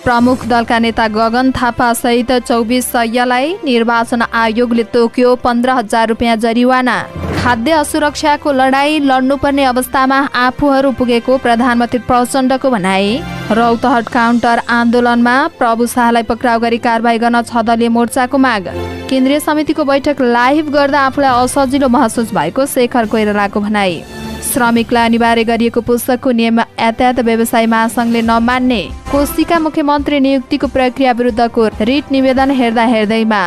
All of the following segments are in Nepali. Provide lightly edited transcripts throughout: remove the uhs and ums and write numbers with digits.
प्रमुख दलका नेता गगन थापा सहित 24 सयलाई निर्वाचन आयोगले तोक्यो 15,000 रुपियाँ जरिवाना। खाद्य असुरक्षाको लडाईँ लड्नुपर्ने अवस्थामा आफूहरू पुगेको प्रधानमन्त्री प्रचण्डको भनाई। रौतहट काउन्टर आन्दोलनमा प्रभु शाहलाई पक्राउ गरी कारबाही गर्न 6 दलीय मोर्चाको माग। केन्द्रीय समितिको बैठक लाइभ गर्दा आफूलाई असजिलो महसुस भएको शेखर कोइरालाको भनाई। श्रमिकलाई अनिवार्य गरिएको पुस्तकको नियम यातायात व्यवसायी महासंघले नमान्ने। कोशीका मुख्यमन्त्री नियुक्तिको प्रक्रिया विरुद्धको रिट निवेदन हेर्दैमा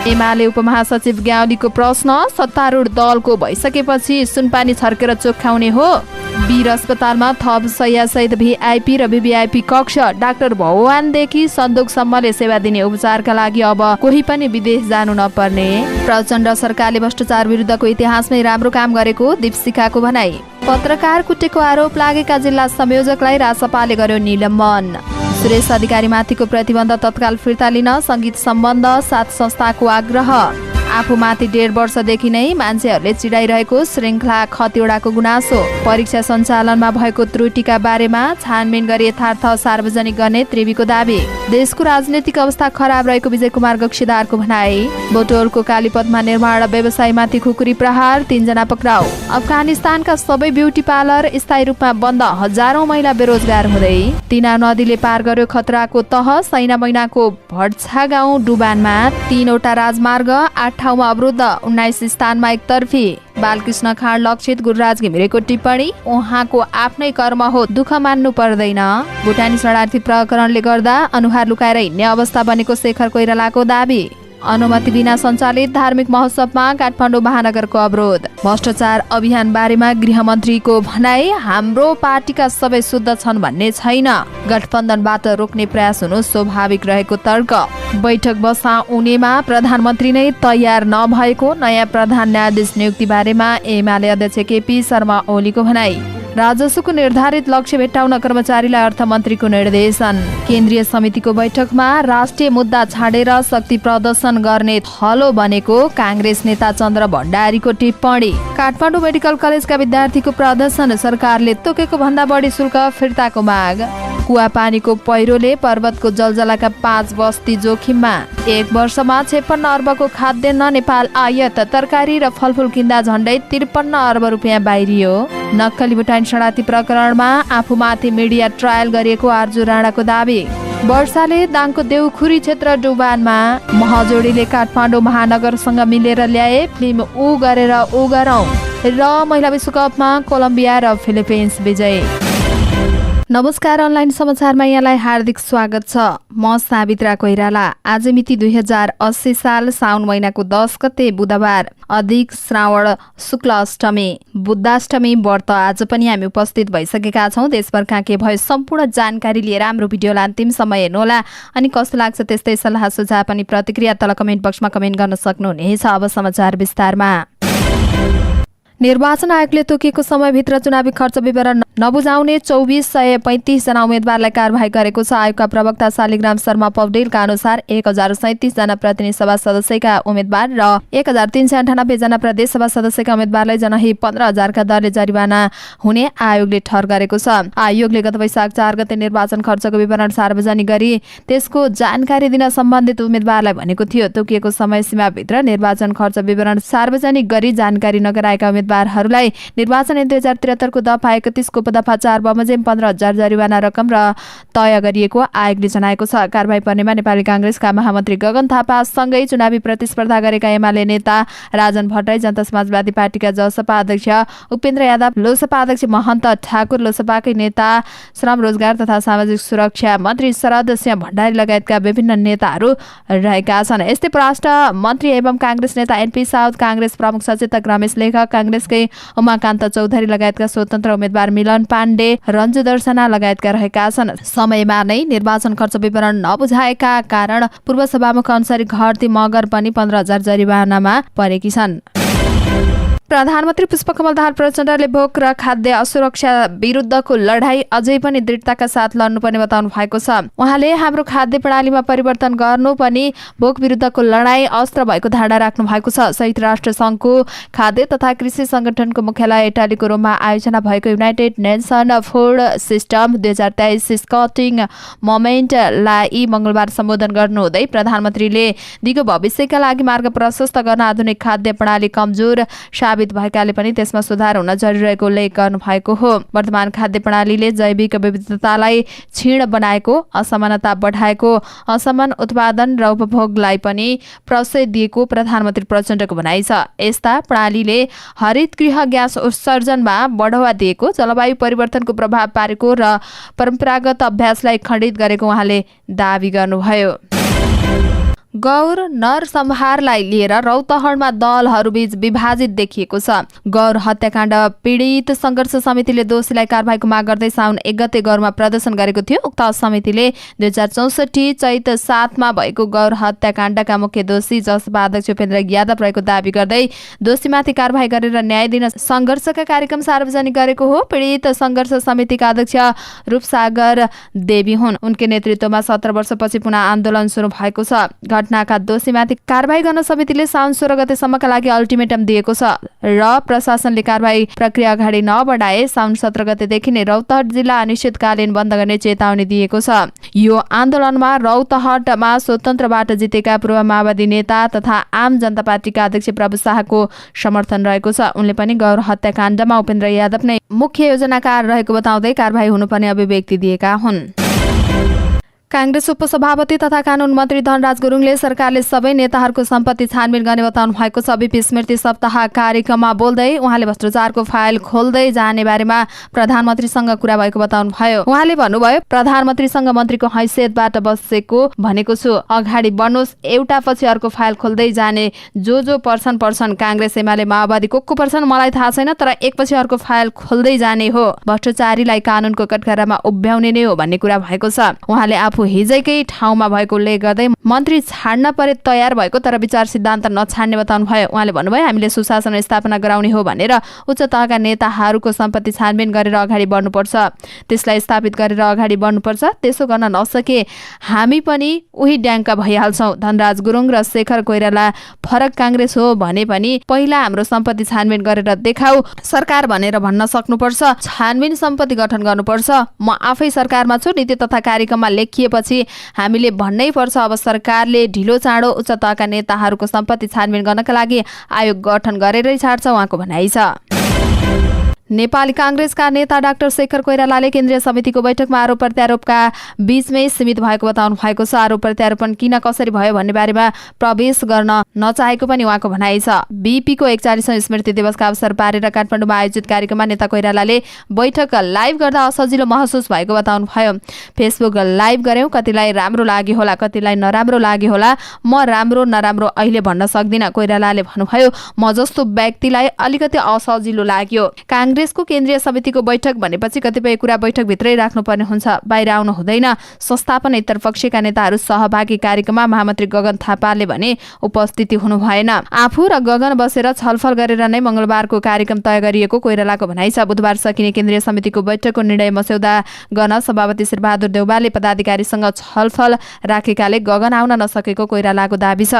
एमाले उपमहासचिव ग्याउलीको प्रश्न, सत्तारूढ दलको भइसकेपछि सुनपानी छर्केर चोख्याउने हो? वीर अस्पतालमा थप शय्यासहित भिआइपी र भिभिआइपी कक्ष। डाक्टर भगवानदेखि सन्दुकसम्मले सेवा दिने उपचारका लागि अब कोही पनि विदेश जानु नपर्ने। प्रचण्ड सरकारले भ्रष्टाचार विरुद्धको इतिहासमै राम्रो काम गरेको दीपशिखाको भनाई। पत्रकार कुटेको आरोप लागेका जिल्ला संयोजकलाई रासपाले गर्यो निलम्बन। सुरेश अधिकारीमाथिको प्रतिबन्ध तत्काल फिर्ता लिन सङ्गीत सम्बन्ध 7 संस्थाको आग्रह। आफूमाथि 1.5 वर्षदेखि नै मान्छेहरूले चिडाइरहेको श्रृङ्खला खतिवडाको गुनासो। परीक्षा सञ्चालनमा भएको त्रुटिका बारेमा छानबिन गरी यथार्थ सार्वजनिक गर्ने त्रिवीको दाबी। देशको राजनीतिक अवस्था खराब रहेको विजय कुमार गक्षीदारको भनाई। बोटोलको कालीपथमा निर्माण व्यवसायीमाथि खुकुरी प्रहार, 3 जना पक्राउ। अफगानिस्तानका सबै ब्युटी पार्लर स्थायी रूपमा बन्द, हजारौं महिला बेरोजगार हुँदै। तिना नदीले पार गर्यो खतराको तह। सैना मैनाको भट्छा गाउँ डुबानमा 3वटा राजमार्ग 8 ठाउँमा अवरुद्ध, 19 स्थानमा एकतर्फी। बालकृष्ण खाँड लक्षित गुरुराज घिमिरेको टिप्पणी, उहाँको आफ्नै कर्म हो, दुःख मान्नु पर्दैन। भुटानी शरणार्थी प्रकरणले गर्दा अनुहार लुकाएर हिँड्ने अवस्था बनेको शेखर कोइरालाको दाबी। अनुमति बिना सञ्चालित धार्मिक महोत्सवमा काठमाडौँ महानगरको अवरोध। भ्रष्टाचार अभियान बारेमा गृहमन्त्रीको भनाई, हाम्रो पार्टीका सबै शुद्ध छन् भन्ने छैन, गठबन्धनबाट रोक्ने प्रयास हुनु स्वाभाविक रहेको तर्क। बैठक बसाउनेमा प्रधानमन्त्री नै तयार नभएको नयाँ प्रधान न्यायाधीश नियुक्ति बारेमा एमाले अध्यक्ष केपी शर्मा ओलीको भनाई। राजस्वको निर्धारित लक्ष्य भेट्टाउन कर्मचारीलाई अर्थमन्त्रीको निर्देशन। केन्द्रीय समितिको बैठकमा राष्ट्रिय मुद्दा छाडेर शक्ति प्रदर्शन गर्ने थलो बनेको काङ्ग्रेस नेता चन्द्र भण्डारीको टिप्पणी। काठमाडौँ मेडिकल कलेजका विद्यार्थीको प्रदर्शन, सरकारले तोकेको भन्दा बढी शुल्क फिर्ताको माग। कुवापानीको पहिरोले पर्वतको जलजलाका 5 बस्ती जोखिममा। 1 वर्षमा 56 अर्बको खाद्यान्न नेपाल आयात। तरकारी र फलफुल किन्दा झण्डै 53 अर्ब रुपियाँ बाहिरियो। नक्कली भुटानी शरणार्थी प्रकरणमा आफूमाथि मिडिया ट्रायल गरिएको आर्जु राणाको दावी। वर्षाले दाङको देउखुरी क्षेत्र डुबानमा। महजोडीले काठमाडौँ महानगरसँग मिलेर ल्याए फिल्म ऊ गरेर ऊ गरौँ। र महिला विश्वकपमा कोलम्बिया र फिलिपिन्स विजय। नमस्कार, अनलाइन समाचारमा यहाँलाई हार्दिक स्वागत छ। म सावित्रा कोइराला। आज मिति 2080 साल साउन महिनाको 10 गते बुधबार, अधिक श्रावण शुक्ल अष्टमी, बुद्धाष्टमी व्रत। आज पनि हामी उपस्थित भइसकेका छौँ। देशभरका के भयो सम्पूर्ण जानकारी लिएर हाम्रो भिडियोलाई अन्तिमसम्म हेर्नुहोला। अनि कस्तो लाग्छ त्यस्तै सल्लाह सुझाव पनि प्रतिक्रिया तल कमेन्ट बक्समा कमेन्ट गर्न सक्नुहुनेछ। अब समाचार विस्तारमा। निर्वाचन आयोगले तोकिएको समयभित्र चुनावी खर्च विवरण नबुझाउने 2435 जना उम्मेद्वारलाई कारबाही गरेको छ। आयोगका प्रवक्ता शालिग्राम शर्मा पौडेलका अनुसार 1037 जना प्रतिनिधि सभा सदस्यका उम्मेद्वार र 1398 जना प्रदेश सभा सदस्यका उम्मेद्वारलाई जनही 15,000 का दरले जरिवाना हुने आयोगले ठहर गरेको छ। आयोगले गत वैशाख 4 गते निर्वाचन खर्चको विवरण सार्वजनिक गरी त्यसको जानकारी दिन सम्बन्धित उम्मेद्वारलाई भनेको थियो। तोकिएको समय सीमाभित्र निर्वाचन खर्च विवरण सार्वजनिक गरी जानकारी नगराएका उम्मेद्वारहरूलाई निर्वाचन 2073 को दफा 31 को उपदफा 4 बमोजिम 15,000 जरिवाना रकम र तय गरिएको आयोगले जनाएको छ। कारबाही पर्नेमा नेपाली कांग्रेसका महामन्त्री गगन थापा सँगै चुनावी प्रतिस्पर्धा गरेका एमाले नेता राजन भट्टराई, जनता समाजवादी पार्टीका जसपा अध्यक्ष उपेन्द्र यादव, लोसपा अध्यक्ष महन्त ठाकुर, लोसपाकै नेता श्रम रोजगार तथा सामाजिक सुरक्षा मन्त्री शरद सिंह भण्डारी लगायतका विभिन्न नेताहरू रहेका छन्। यस्तै परराष्ट्र मन्त्री एवं कांग्रेस नेता एनपी साउद, कांग्रेस प्रमुख सचेतक रमेश लेखक, कांग्रेसकै उमाकान्त चौधरी लगायतका स्वतन्त्र उम्मेद्वार मिलन पाण्डे, रञ्जु दर्शना लगायतका रहेका छन्। समयमा नै निर्वाचन खर्च विवरण नबुझाएका कारण पूर्व सभामुख अन्सारी घरती मगर पनि 15,000 जरिवानामा परेकी छन्। प्रधानमन्त्री पुष्पकमल दाहाल प्रचण्डले भोक र खाद्य असुरक्षा विरुद्धको लडाईँ अझै पनि दृढताका साथ लड्नुपर्ने बताउनु भएको छ। उहाँले हाम्रो खाद्य प्रणालीमा परिवर्तन गर्नु पनि भोक विरुद्धको लडाईँ अस्त्र भएको धारणा राख्नु भएको छ। संयुक्त राष्ट्र सङ्घको खाद्य तथा कृषि संगठनको मुख्यालय इटालीको रोममा आयोजना भएको युनाइटेड नेसन फुड सिस्टम 2023 स्कटिङ मोमेन्टलाई मङ्गलबार सम्बोधन गर्नुहुँदै प्रधानमन्त्रीले दिगो भविष्यका लागि मार्ग प्रशस्त गर्न आधुनिक खाद्य प्रणाली कमजोर साबित भएकाले पनि त्यसमा सुधार हुन जरुरी रहेको उल्लेख गर्नुभएको हो। वर्तमान खाद्य प्रणालीले जैविक विविधतालाई क्षीण बनाएको, असमानता बढाएको, असमान उत्पादन र उपभोगलाई पनि प्रश्रय दिएको प्रधानमन्त्री प्रचण्डको भनाइ छ। यस्ता प्रणालीले हरित गृह ग्यास उत्सर्जनमा बढावा दिएको, जलवायु परिवर्तनको प्रभाव पारेको र परम्परागत अभ्यासलाई खण्डित गरेको उहाँले दावी गर्नुभयो। गौर नरसंहारलाई लिएर रौतहटमा दलहरूबीच विभाजित देखिएको छ। गौर हत्याकाण्ड पीडित सङ्घर्ष समितिले दोषीलाई कारबाहीको माग गर्दै साउन 1 गते गौरमा प्रदर्शन गरेको थियो। उक्त समितिले 2064 चैत 7 मा भएको गौर हत्याकाण्डका मुख्य दोषी जसपा अध्यक्ष उपेन्द्र यादव रहेको दावी गर्दै दोषीमाथि कारबाही गरेर न्याय दिन सङ्घर्षका कार्यक्रम सार्वजनिक गरेको हो। पीडित सङ्घर्ष समितिका अध्यक्ष रूपसागर देवी हुन्। उनकै नेतृत्वमा 17 वर्षपछि पुनः आन्दोलन सुरु भएको छ। घटनाका दोषीमाथि कारबाही गर्न समितिले साउन 16 गतेसम्मका लागि अल्टिमेटम दिएको छ र प्रशासनले कारबाही प्रक्रिया अगाडि नबढाए साउन 17 गतेदेखि नै रौतहट जिल्ला अनिश्चितकालीन बन्द गर्ने चेतावनी दिएको छ। यो आन्दोलनमा रौतहटमा स्वतन्त्रबाट जितेका पूर्व माओवादी नेता तथा आम जनता पार्टीका अध्यक्ष प्रभु शाहको समर्थन रहेको छ। उनले पनि गौर हत्याकाण्डमा उपेन्द्र यादव नै मुख्य योजनाकार रहेको बताउँदै कारबाही हुनुपर्ने अभिव्यक्ति दिएका हुन्। कांग्रेस उपसभापति तथा कानून मन्त्री धनराज गुरुङले सरकारले सबै नेताहरूको सम्पत्ति छानबिन गर्ने बताउनु भएको छ। बीपी स्मृति सप्ताह कार्यक्रममा बोल्दै उहाँले भ्रष्टाचारको फाइल खोल्दै जाने बारेमा प्रधानमन्त्रीसँग कुरा भएको बताउनु भयो। उहाँले भन्नुभयो, प्रधानमन्त्रीसँग मन्त्रीको हैसियतबाट बसेको भनेको छु, अगाडि बढ्नुहोस्, एउटा पछि अर्को फाइल खोल्दै जाने, जो पर्छन् कांग्रेस एमाले माओवादी को पर्छन् मलाई थाहा छैन, तर एकपछि अर्को फाइल खोल्दै जाने हो, भ्रष्टाचारीलाई कानूनको कठघरामा उभ्याउने नै हो भन्ने कुरा भएको छ। उहाँले आफू हिजैकै ठाउँमा भएको उल्लेख गर्दै मन्त्री छाड्न परे तयार भएको तर विचार सिद्धान्त नछाड्ने बताउनु भयो। उहाँले भन्नुभयो, हामीले सुशासन स्थापना गराउने हो भनेर उच्च तहका नेताहरूको सम्पत्ति छानबिन गरेर अगाडि बढ्नुपर्छ, त्यसलाई स्थापित गरेर अगाडि बढ्नुपर्छ। त्यसो गर्न नसके हामी पनि उही ड्याङ्क भइहाल्छौँ। धनराज गुरुङ र शेखर कोइराला फरक कांग्रेस हो भने पनि पहिला हाम्रो सम्पत्ति छानबिन गरेर देखाऊ, सरकार भनेर भन्न सक्नुपर्छ, छानबिन सम्पत्ति गठन गर्नुपर्छ। म आफै सरकारमा छु, नीति तथा कार्यक्रममा लेखिए पछि हामीले भन्नै पर्छ। अब सरकारले ढिलो चाँडो उच्च तहका नेताहरूको सम्पत्ति छानबिन गर्नका लागि आयोग गठन गरेरै छाड्छ, उहाँको भनाइ छ। नेपाली कांग्रेसका नेता डाक्टर शेखर कोइरालाले केन्द्रीय समितिको बैठकमा आरोप प्रत्यारोपका बीचमै सीमित भएको बताउनु भएको छ। आरोप प्रत्यारोपण किन कसरी भयो भन्ने बारेमा प्रवेश गर्न नचाहेको पनि उहाँको भनाइ छ। बीपीको 41औं स्मृति दिवसका अवसर पारेर काठमाडौँमा आयोजित कार्यक्रममा नेता कोइरालाले बैठक लाइभ गर्दा असजिलो महसुस भएको बताउनु भयो। फेसबुक लाइभ गर्यौं, कतिलाई राम्रो लाग्यो होला, कतिलाई नराम्रो लाग्यो होला, म राम्रो नराम्रो अहिले भन्न सक्दिनँ, कोइरालाले भन्नुभयो। म जस्तो व्यक्तिलाई अलिकति असजिलो लाग्यो। कांग्रेसको केन्द्रीय समितिको बैठक भनेपछि कतिपय कुरा बैठकभित्रै राख्नुपर्ने हुन्छ, बाहिर आउनु हुँदैन। संस्थापन इतर पक्षका नेताहरू सहभागी कार्यक्रममा महामन्त्री गगन थापाले भने उपस्थिति हुनु भएन। आफू र गगन बसेर छलफल गरेर नै मंगलबारको कार्यक्रम तय गरिएको कोइरालाको भनाइ छ। बुधबार सकिने केन्द्रीय समितिको बैठकको निर्णय मस्यौदा गर्न सभापति श्रीबहादुर देउवाले पदाधिकारीसँग छलफल राखेकाले गगन आउन नसकेको कोइरालाको दाबी छ।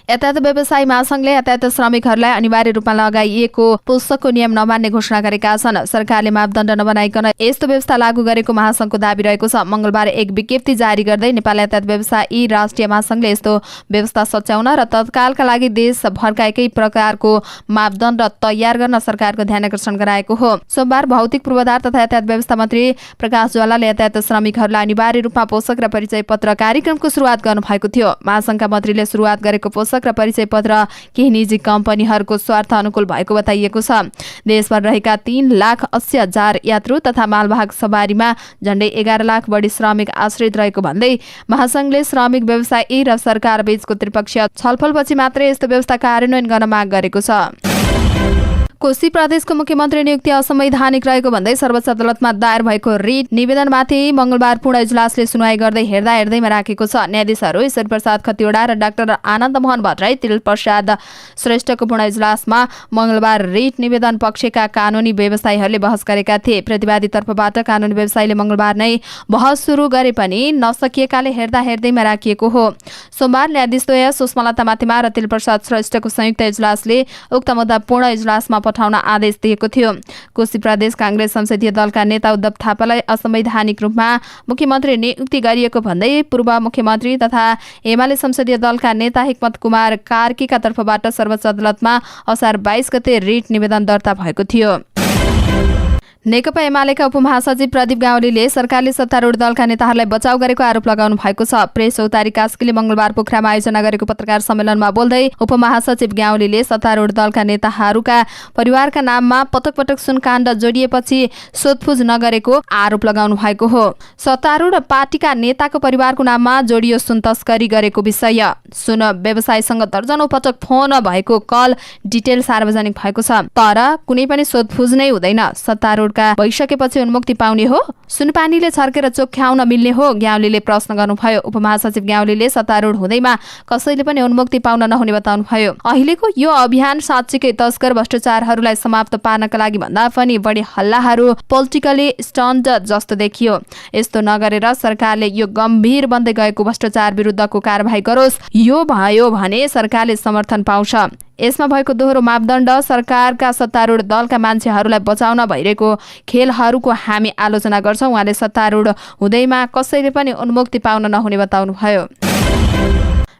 यातायात व्यवसायी महासंघले यातायात श्रमिकहरूलाई अनिवार्य रूपमा लगाइएको पुस्तकको नियम नमान्ने घोषणा गरेका छन्। सरकारले मापदण्ड नबनाइकन यस्तो व्यवस्था लागू गरेको महासंघको दाबी रहेको छ। मंगलबार एक विज्ञप्ति जारी गर्दै नेपाल यातायात व्यवसायी राष्ट्रिय महासंघले यस्तो व्यवस्था सच्याउन र तत्कालका लागि देशभरका एकै प्रकारको मापदण्ड तयार गर्न सरकारको ध्यान आकर्षण गराएको हो। सोमबार भौतिक पूर्वाधार तथा यातायात व्यवस्था मन्त्री प्रकाश ज्वालाले यातायात श्रमिकहरूलाई अनिवार्य रूपमा पोषक र परिचय पत्र कार्यक्रमको सुरुवात गर्नुभएको थियो। महासंघका मन्त्रीले सुरुवात गरेको पोषक र परिचय पत्र केही निजी कम्पनीहरूको स्वार्थ अनुकूल भएको बताइएको छ। देशभर रहेका 3,80,000 यात्रु तथा मालवाहक सवारीमा झण्डै 11 लाख बढी श्रमिक आश्रित रहेको भन्दै महासंघले श्रमिक व्यवसायी र सरकार बीचको त्रिपक्षीय छलफलपछि मात्रै यस्तो व्यवस्था कार्यान्वयन गर्न माग गरेको छ। कोशी प्रदेशको मुख्यमन्त्री नियुक्ति असंवैधानिक रहेको भन्दै सर्वोच्च अदालतमा दायर भएको रिट निवेदनमाथि मंगलबार पूर्ण इजलासले सुनवाई गर्दै हेर्दैमा राखेको छ। न्यायाधीशहरू ईश्वर प्रसाद खतिवडा र डाक्टर आनन्द मोहन भट्टराई, तिल प्रसाद श्रेष्ठको पूर्ण इजलासमा मंगलबार रिट निवेदन पक्षका कानूनी व्यवसायीहरूले बहस गरेका थिए। प्रतिवादी तर्फबाट कानूनी व्यवसायीले मंगलबार नै बहस सुरु गरे पनि नसकिएकाले हेर्दैमा राखिएको हो। सोमबार न्यायाधीशद्वय सुषमालता माथिमा र तिल प्रसाद श्रेष्ठको संयुक्त इजलासले उक्त मुद्दा पूर्ण इजलासमा पठाउन आदेश दिएको थियो। कोशी प्रदेश कांग्रेस संसदीय दलका नेता उद्धव थापालाई असंवैधानिक रूपमा मुख्यमन्त्री नियुक्ति गरिएको भन्दै पूर्व मुख्यमन्त्री तथा एमाले संसदीय दलका नेता हिक्मत कुमार कार्कीका तर्फबाट सर्वोच्च अदालतमा असार 22 गते रिट निवेदन दर्ता भएको थियो। नेकपा एमालेका उपमहासचिव प्रदीप गाउँलीले सरकारले सत्तारूढ दलका नेताहरूलाई बचाउ गरेको आरोप लगाउनु भएको छ। प्रेस चौतारी कास्कीले मंगलबार पोखरामा आयोजना गरेको पत्रकार सम्मेलनमा बोल्दै उपमहासचिव गाउँलीले सत्तारूढ दलका नेताहरूका परिवारका नाममा पटक पटक सुनकाण्ड जोडिएपछि सोधपुछ नगरेको आरोप लगाउनु भएको हो। सत्तारूढ पार्टीका नेताको परिवारको नाममा जोडियो सुन तस्करी गरेको विषय, सुन व्यवसायीसँग दर्जनौं पटक फोन भएको कल डिटेल सार्वजनिक भएको छ, तर कुनै पनि सोधपुछ नै हुँदैन। सत्तारूढ भइसकेपछि उन्मुक्ति पाउने हो, सुनपानीले छर्केर चोख्याउन मिल्ने हो, गाउँलीले प्रश्न गर्नुभयो। उपमहासचिव गाउँलीले सत्तारूढ हुँदैमा कसैले पनि उन्मुक्ति पाउन नहुने बताउनुभयो। अहिलेको यो अभियान साँच्चीकै तस्कर भ्रष्टाचारहरूलाई समाप्त पार्नका लागि भन्दा पनि बढी हल्लाहरू पोलिटिकली स्टन्ट जस्तो देखियो। यस्तो नगरेर सरकारले यो गम्भीर बन्दै गएको भ्रष्टाचार विरुद्धको कारबाही गरोस्। यो भयो भने सरकारले समर्थन पाउँछ। यसमा भएको दोहोरो मापदण्ड सरकारका सत्तारूढ दलका मान्छेहरूलाई बचाउन भइरहेको खेलहरूको हामी आलोचना गर्छौं। उहाँले सत्तारूढ हुँदैमा कसैले पनि उन्मुक्ति पाउन नहुने बताउनुभयो।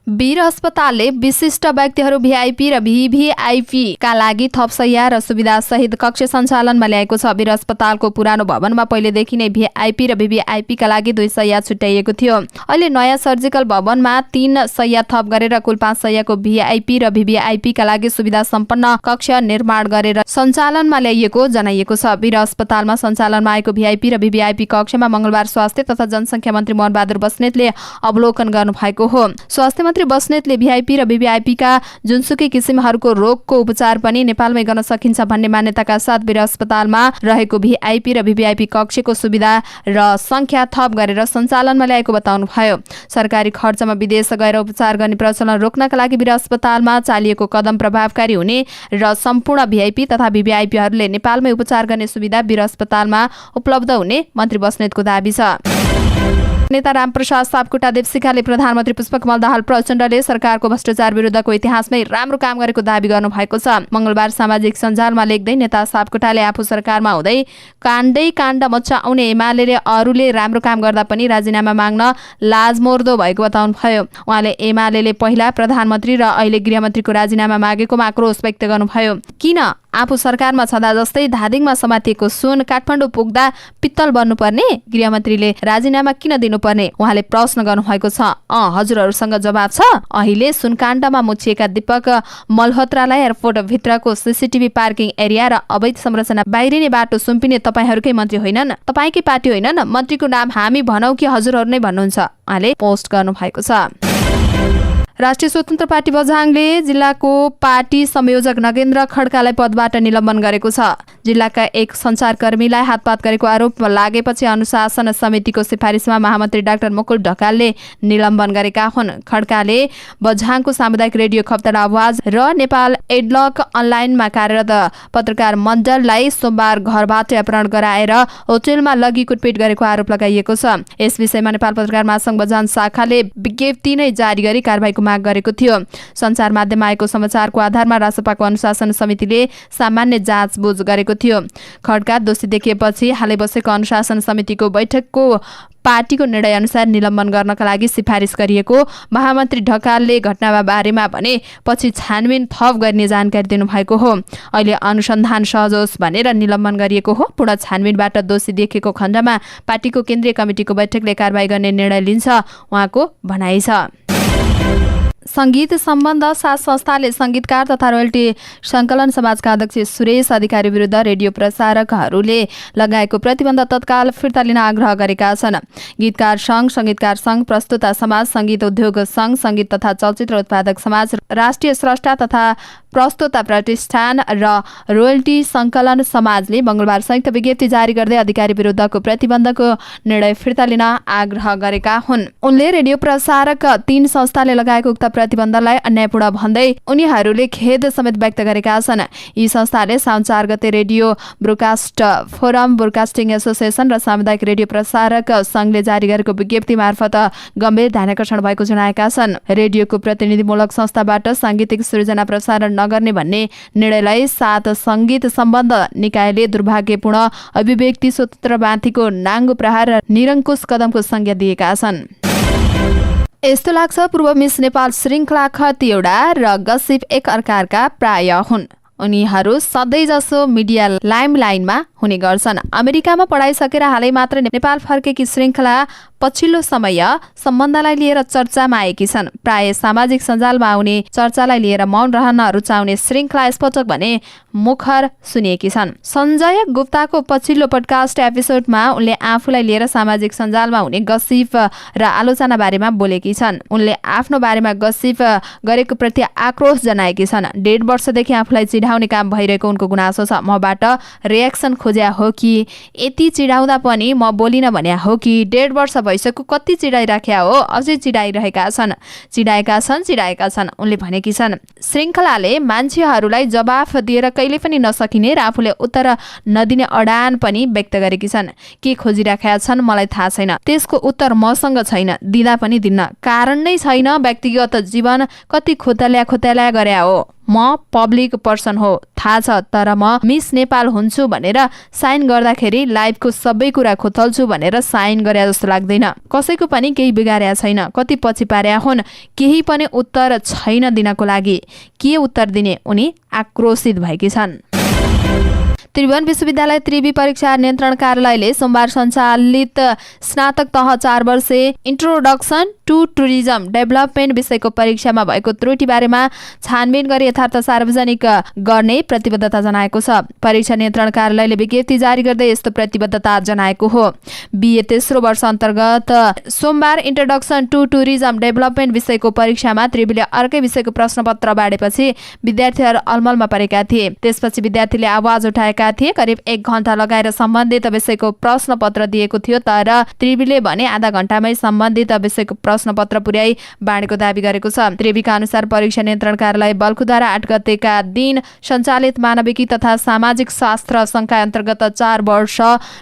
वीर अस्पतालले विशिष्ट व्यक्तिहरू भिआइपी र भिभिआइपी का लागि थप शैय्या र सुविधा सहित कक्ष सञ्चालनमा ल्याएको छ। वीर अस्पतालको पुरानो भवनमा पहिलेदेखि नै भिआइपी र भिभिआइपी का लागि 2 शैय्या छुट्याइएको थियो। अहिले नयाँ सर्जिकल भवनमा 3 शैय्या थप गरेर कुल 5 शैय्याको भिआइपी र भिभिआइपी का लागि सुविधा सम्पन्न कक्ष निर्माण गरेर सञ्चालनमा ल्याइएको जनाइएको छ। वीर अस्पतालमा सञ्चालनमा आएको भिआइपी र भिभिआइपी कक्षमा मंगलबार स्वास्थ्य तथा जनसंख्या मन्त्री मोहन बहादुर बस्नेतले अवलोकन गर्नुभएको हो। स्वास्थ्य मन्त्री बस्नेतले भिआइपी र भिभिआइपी का जुनसुकै किसिमहरूको रोगको उपचार पनि नेपालमै गर्न सकिन्छ भन्ने मान्यताका साथ वीर अस्पतालमा रहेको भिआइपी र भिभिआइपी कक्षको सुविधा र संख्या थप गरेर सञ्चालनमा ल्याएको बताउनुभयो। सरकारी खर्चमा विदेश गएर उपचार गर्ने प्रचलन रोक्नका लागि वीर अस्पतालमा चालिएको कदम प्रभावकारी हुने र सम्पूर्ण भिआइपी तथा भिभिआइपीहरूले नेपालमै उपचार गर्ने सुविधा वीर अस्पतालमा उपलब्ध हुने मन्त्री बस्नेतको दाबी छ। नेता रामप्रसाद सापकोटा देवशिखाले प्रधानमन्त्री पुष्पकमल दाहाल प्रचण्डले सरकारको भ्रष्टाचार विरुद्धको इतिहासमै राम्रो काम गरेको दाबी गर्नु भएको छ। मंगलबार सामाजिक सञ्जालमा लेख्दै नेता सापकोटाले आफू सरकारमा हुँदै काण्ड मचाउने एमाले अरूले राम्रो काम गर्दा पनि राजीनामा माग्न लाजमर्दो भएको बताउनुभयो। उहाँले एमाले पहिला प्रधानमन्त्री र अहिले गृहमन्त्रीको राजीनामा मागेकोमा आक्रोश व्यक्त गर्नुभयो। किन आफू सरकारमा छँदा जस्तै धादिङमा समातिएको सुन काठमाडौँ पुग्दा पित्तल बन्नुपर्ने, गृहमन्त्रीले राजीनामा किन दिनुपर्ने उहाँले प्रश्न गर्नुभएको छ। हजुरहरूसँग जवाब छ। अहिले सुनकाण्डमा मुछिएका दीपक मल्होत्रालाई एयरपोर्ट भित्रको सीसीटीभी पार्किङ एरिया र अवैध संरचना बाहिरिने बाटो सुम्पिने तपाईहरूकै मन्त्री होइनन्, तपाईकै पार्टी होइनन्, मन्त्रीको नाम हामी भनौँ कि हजुरहरू नै भन्नुहुन्छ, उहाँले पोस्ट गर्नुभएको छ। राष्ट्रिय स्वतन्त्र पार्टी बझाङले जिल्लाको पार्टी संयोजक नगेन्द्र खड्कालाई पदबाट निलम्बन गरेको छ। जिल्लाका एक सञ्चारकर्मीलाई हातपात गरेको आरोप लागेपछि अनुशासन समितिको सिफारिसमा महामन्त्री डाक्टर मुकुल ढकालले निलम्बन गरेका हुन्। खड्काले बझाङको सामुदायिक रेडियो खप्तर आवाज र नेपाल एडलक अनलाइनमा कार्यरत पत्रकार मण्डललाई सोमबार घरबाट अपहरण गराएर होटेलमा लगी कुटपिट गरेको आरोप लगाइएको छ। यस विषयमा नेपाल पत्रकार महासंघ बझाङ शाखाले विज्ञप्ति नै जारी गरी कारबाहीको माग गरेको थियो। सञ्चार माध्यममा आएको समाचारको आधारमा रासपाको अनुशासन समितिले सामान्य जाँचबुझ गरेको थियो। खड्का दोषी देखिएपछि हालै बसेको अनुशासन समितिको बैठकको पार्टीको निर्णय अनुसार निलम्बन गर्नका लागि सिफारिस गरिएको महामन्त्री ढकालले घटनामा बारेमा भने पछि छानबिन थप गर्ने जानकारी दिनुभएको हो। अहिले अनुसन्धान सहज होस् भनेर निलम्बन गरिएको हो। पूर्ण छानबिनबाट दोषी देखेको खण्डमा पार्टीको केन्द्रीय कमिटिको बैठकले कारबाही गर्ने निर्णय लिन्छ, उहाँको भनाइ छ। सङ्गीत सम्बन्ध 7 संस्थाले सङ्गीतकार तथा रोयल्टी सङ्कलन समाजका अध्यक्ष सुरेश अधिकारी विरुद्ध रेडियो प्रसारकहरूले लगाएको प्रतिबन्ध तत्काल फिर्ता लिन आग्रह गरेका छन्। गीतकार सङ्घ, सङ्गीतकार सङ्घ, प्रस्तुता समाज, सङ्गीत उद्योग सङ्घ, सङ्गीत तथा चलचित्र उत्पादक समाज, राष्ट्रिय स्रष्टा तथा प्रस्तुता प्रतिष्ठान र रोयल्टी सङ्कलन समाजले मङ्गलबार संयुक्त विज्ञप्ति जारी गर्दै अधिकारी विरुद्धको प्रतिबन्धको निर्णय फिर्ता लिन आग्रह गरेका हुन्। उनले रेडियो प्रसारक 3 संस्थाले लगाएको उक्त प्रतिबन्धलाई अन्यायपूर्ण भन्दै उनीहरूले खेद समेत व्यक्त गरेका छन्। यी संस्थाले साउन 4 गते radio broadcast forum, broadcasting association र सामुदायिक रेडियो प्रसारक सङ्घले जारी गरेको विज्ञप्ति मार्फत गम्भीर ध्यानाकर्षण भएको जनाएका छन्। रेडियोको प्रतिनिधिमूलक संस्थाबाट साङ्गीतिक सृजना प्रसारण नगर्ने भन्ने निर्णयलाई 7 सङ्गीत सम्बन्ध निकायले दुर्भाग्यपूर्ण अभिव्यक्ति स्वतन्त्रमाथिको नाङ्गो प्रहार र निरङ्कुश कदमको संज्ञा दिएका छन्। यस्तो लाग्छ पूर्व मिस नेपाल श्रृङ्खला खतिवडा र गसिप एक अर्काका प्राय हुन्। उनीहरू सधैँजसो मिडिया लाइमलाइनमा हुने गर्छन्। अमेरिकामा पढाइ सकेर हालै मात्र नेपाल फर्केकी श्रृङ्खला पछिल्लो समय सम्बन्धलाई लिएर चर्चामा आएकी छन्। प्राय सामाजिक सञ्जालमा आउने चर्चालाई लिएर मौन रहन रुचाउने श्रृङ्खला यसपटक भने मुखर सुनिएकी छन्। सञ्जय गुप्ताको पछिल्लो पडकास्ट एपिसोडमा उनले आफूलाई लिएर सामाजिक सञ्जालमा हुने गसिप र आलोचना बारेमा बोलेकी छन्। उनले आफ्नो बारेमा गसिप गरेको प्रति आक्रोश जनाएकी छन्। 1.5 वर्षदेखि आफूलाई चिढाउने काम भइरहेको उनको गुनासो छ। मबाट रियाक्सन खोज्या हो कि यति चिढाउँदा पनि म बोलिन भन्या हो कि 1.5 वर्ष भइसक्यो कति चिडाइराख्या हो, अझै चिडाइरहेका छन् उनले भनेकी छन्। श्रृङ्खलाले मान्छेहरूलाई जवाफ दिएर कहिले पनि नसकिने र आफूले उत्तर नदिने अडान पनि व्यक्त गरेकी छन्। के खोजिराखेका छन् मलाई थाहा छैन, त्यसको उत्तर मसँग छैन, दिँदा पनि दिन्न, कारण नै छैन। व्यक्तिगत जीवन कति खोतल्या गरे हो। म पब्लिक पर्सन हो थाहा छ, तर म मिस नेपाल हुन्छु भनेर साइन गर्दाखेरि लाइफको सबै कुरा खोतल्छु भनेर साइन गरे जस्तो लाग्दैन। कसैको पनि केही बिगार्या छैन, कति पछि पार्या हुन्, केही पनि उत्तर छैन दिनको लागि। के उत्तर दिने उनी आक्रोशित भएकी छन्। त्रिभुवन विश्वविद्यालय त्रिवी परीक्षा नियन्त्रण कार्यालयले सोमबार सञ्चालित स्नातक तह 4 वर्षे इन्ट्रोडक्सन टु टुरिज्म डेभलपमेन्ट विषयको परीक्षामा भएको त्रुटि बारेमा छानबिन गरी यथार्थ सार्वजनिक गर्ने प्रतिबद्धता जनाएको छ। परीक्षा नियन्त्रण कार्यालयले विज्ञप्ति जारी गर्दै यस्तो प्रतिबद्धता जनाएको हो। बीए तेस्रो वर्ष अन्तर्गत सोमबार इन्ट्रोडक्सन टु टुरिज्म डेभलपमेन्ट विषयको परीक्षामा त्रिवीले अर्कै विषयको प्रश्नपत्र बाँडेपछि विद्यार्थीहरू अलमलमा परेका थिए। त्यसपछि विद्यार्थीले आवाज उठाएका थिए। करिब 1 घण्टा लगाएर सम्बन्धित विषयको प्रश्नपत्र दिएको थियो, तर त्रिवीले भने आधा घण्टामै सम्बन्धित विषयको प्रश्नपत्र पुर्याई बाँडेको दावी गरेको छ। त्रिवीका अनुसार परीक्षा नियन्त्रण कार्यालय बल्खुद्वारा 8 गतेका दिन सञ्चालित मानविकी तथा सामाजिक शास्त्र संकाय अन्तर्गत 4 वर्ष